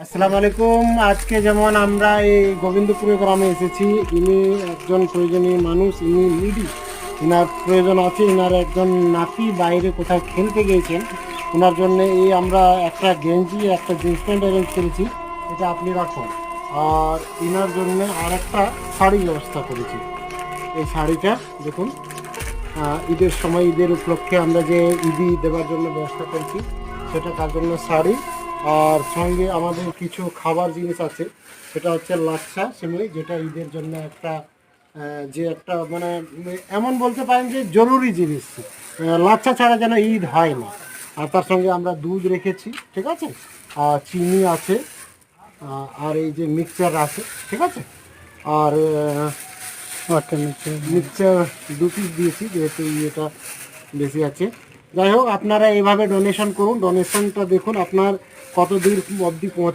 আসসালামু আলাইকুম। আজকে যেমন আমরা এই গোবিন্দপুরে গ্রামে এসেছি, ইনি একজন প্রয়োজনীয় মানুষ, ইনি নিডি, ইনার প্রয়োজন আছে। ইনার একজন নাতি বাইরে কোথাও খেলতে গিয়েছেন, ওনার জন্য এই আমরা একটা গেঞ্জি একটা জিন্স প্যান্ট অ্যারেঞ্জ করেছি, এটা আপনি রাখুন। আর ইনার জন্য আর একটা শাড়ি ব্যবস্থা করেছি। এই শাড়িটা দেখুন, ঈদের সময় ঈদের উপলক্ষে আমরা যে ঈদি দেওয়ার জন্য ব্যবস্থা করেছি, সেটা তার জন্য শাড়ি। আর সঙ্গে আমাদের কিছু খাবার জিনিস আছে, সেটা হচ্ছে লাচ্ছা সিমই, যেটা ঈদের জন্য একটা যে একটা মানে এমন বলতে পারেন যে জরুরি জিনিস। লাচ্ছা ছাড়া যেন ঈদ হয় না। আর তার সঙ্গে আমরা দুধ রেখেছি, ঠিক আছে, আর চিনি আছে, আর এই যে মিক্সচার আছে, ঠিক আছে। আর মিক্সচার 2 পিস দিয়েছি, যেহেতু ইয়েটা বেশি আছে। যাই হোক, আপনারা এইভাবে ডোনেশন করুন, ডোনেশনটা দেখুন আপনার কত দূর অবধি পৌঁছে।